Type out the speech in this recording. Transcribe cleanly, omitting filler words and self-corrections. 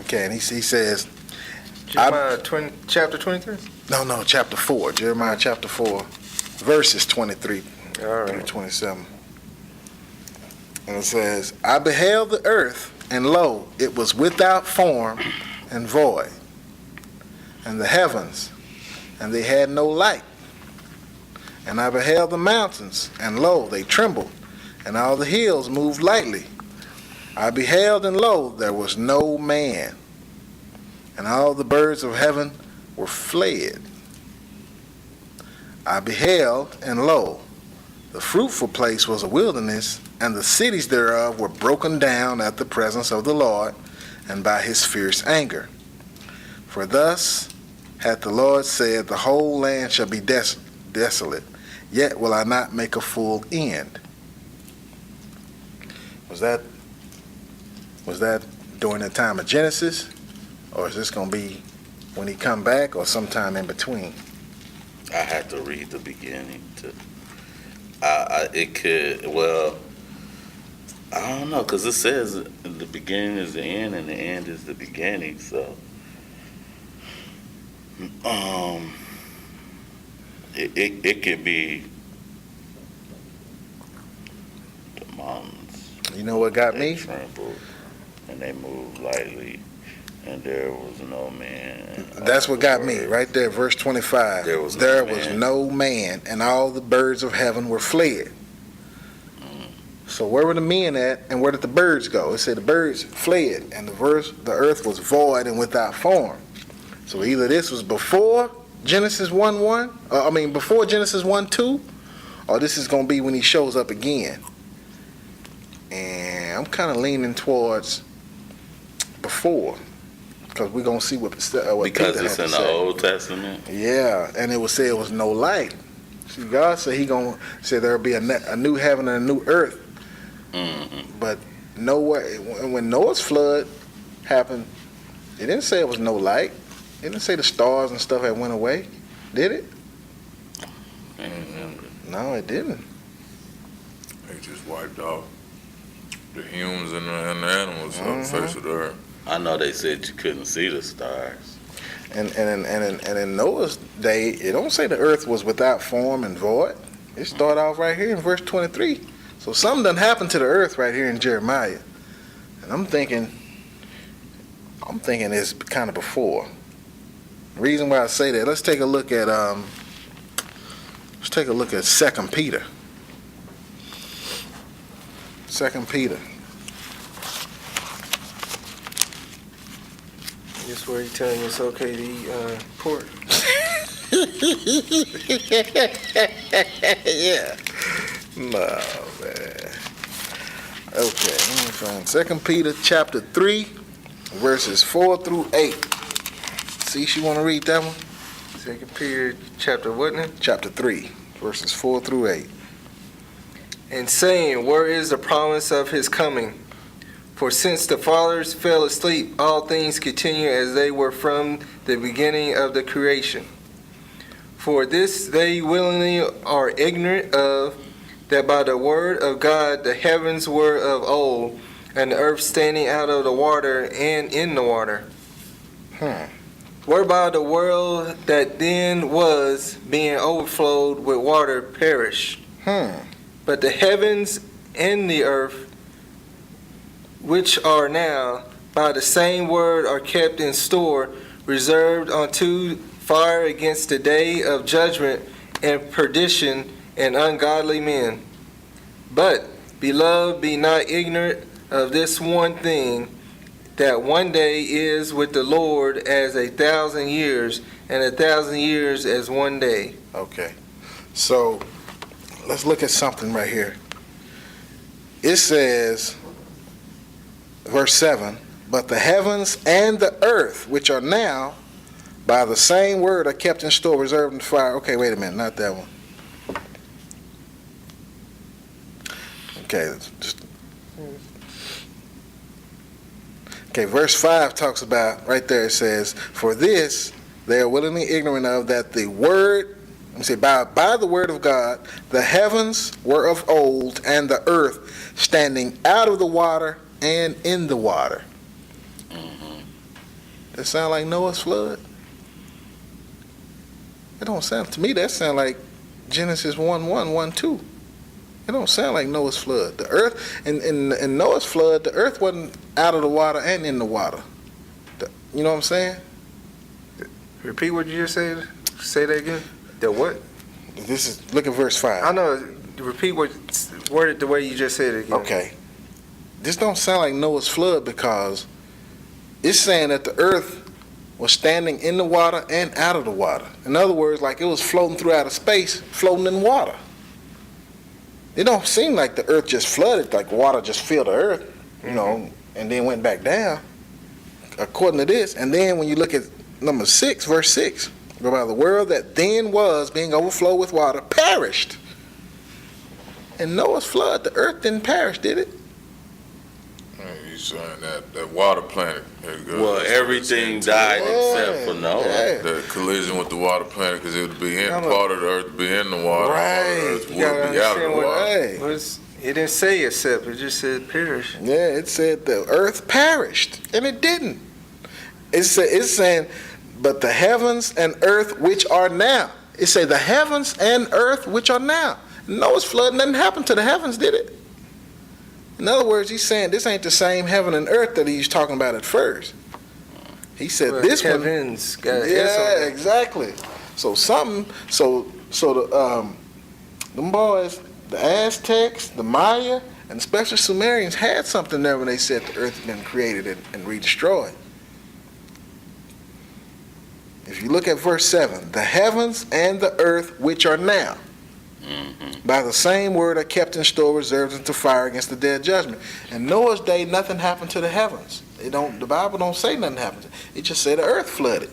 Okay, and he says, Jeremiah chapter 23? No, chapter 4. Jeremiah chapter 4, verses 23 through 27. And it says, I beheld the earth, and lo, it was without form and void, and the heavens, and they had no light. And I beheld the mountains, and lo, they trembled, and all the hills moved lightly. I beheld, and lo, there was no man, and all the birds of heaven were fled. I beheld, and lo, the fruitful place was a wilderness, and the cities thereof were broken down at the presence of the Lord, and by his fierce anger. For thus hath the Lord said, the whole land shall be desolate, yet will I not make a full end. Was that during the time of Genesis, or is this going to be when he come back, or sometime in between? I had to read the beginning to. It could, well, I don't know, because it says the beginning is the end and the end is the beginning, so it could be the mountains. You know what got me? They trembled and they moved lightly, and there was no man. That's what got me, right there, verse 25. There was no man, and all the birds of heaven were fled. So where were the men at, and where did the birds go? It said the birds fled, and the earth was void and without form. So either this was before Genesis 1:1, before Genesis 1:2, or this is going to be when he shows up again. And I'm kind of leaning towards before, because we're going to see what because Peter it's in the Old Testament. Yeah, and it would say it was no light. See, God said he going to say there'll be a new heaven and a new earth. Mm-hmm. But when Noah's flood happened, it didn't say it was no light. It didn't say the stars and stuff had went away, did it? Mm-hmm. No, it didn't. They just wiped off the humans and the animals off the face of the earth. I know they said you couldn't see the stars. And in Noah's day, it don't say the earth was without form and void. It started off right here in verse 23. So something done happened to the earth right here in Jeremiah. And I'm thinking it's kind of before. The reason why I say that, let's take a look at 2 Peter. 2 Peter. This where he telling you it's okay to eat pork. Yeah. No, man. Okay, let me find 2 Peter chapter 3, verses 4 through 8. See, you want to read that one? 2 Peter chapter what now? Chapter 3, verses 4 through 8. And saying, where is the promise of his coming? For since the fathers fell asleep, all things continue as they were from the beginning of the creation. For this they willingly are ignorant of, that by the word of God the heavens were of old, and the earth standing out of the water and in the water. Whereby the world that then was, being overflowed with water, perished. But the heavens and the earth, which are now, by the same word are kept in store, reserved unto fire against the day of judgment and perdition and ungodly men. But, beloved, be not ignorant of this one thing, that one day is with the Lord as 1,000 years, and 1,000 years as one day. Okay, so let's look at something right here. It says, verse 7, but the heavens and the earth, which are now, by the same word are kept in store, reserved in fire. Okay, wait a minute, not that one. Okay, verse 5 talks about, right there it says, for this they are willingly ignorant of, that the word, by the word of God, the heavens were of old, and the earth standing out of the water and in the water. That sound like Noah's flood? It don't sound, to me, that sound like Genesis 1:1, 1:2. It don't sound like Noah's flood. The earth, in Noah's flood, the earth wasn't out of the water and in the water. You know what I'm saying? Repeat what you just said. Say that again. The what? Look at verse 5. I know. Repeat what, word it the way you just said it again. Okay. This don't sound like Noah's flood because it's saying that the earth was standing in the water and out of the water. In other words, like it was floating through outer space, floating in water. It don't seem like the earth just flooded, like water just filled the earth, you know, and then went back down, according to this. And then when you look at number 6, verse 6, whereby the world that then was being overflowed with water perished. In Noah's flood, the earth didn't perish, did it? He's saying that water planet. Well, everything died except for Noah. Yeah. The collision with the water planet, because it would be in part of the earth, be in the water. Right. Part of the earth You would gotta be out of the understand what- water. Right. It didn't say except. It just said perish. Yeah, it said the earth perished, and it didn't. It's saying, but the heavens and earth which are now. It said the heavens and earth which are now. Noah's flood, nothing happened to the heavens, did it? In other words, he's saying this ain't the same heaven and earth that he was talking about at first. He said Well, this one. heavens got Yeah, exactly. So something. So them boys, the Aztecs, the Maya, and especially Sumerians had something there when they said the earth had been created and re-destroyed. If you look at verse 7, the heavens and the earth which are now, by the same word are kept in store, reserved unto fire against the day of judgment. In Noah's day, nothing happened to the heavens. The Bible don't say nothing happened. It just said the earth flooded.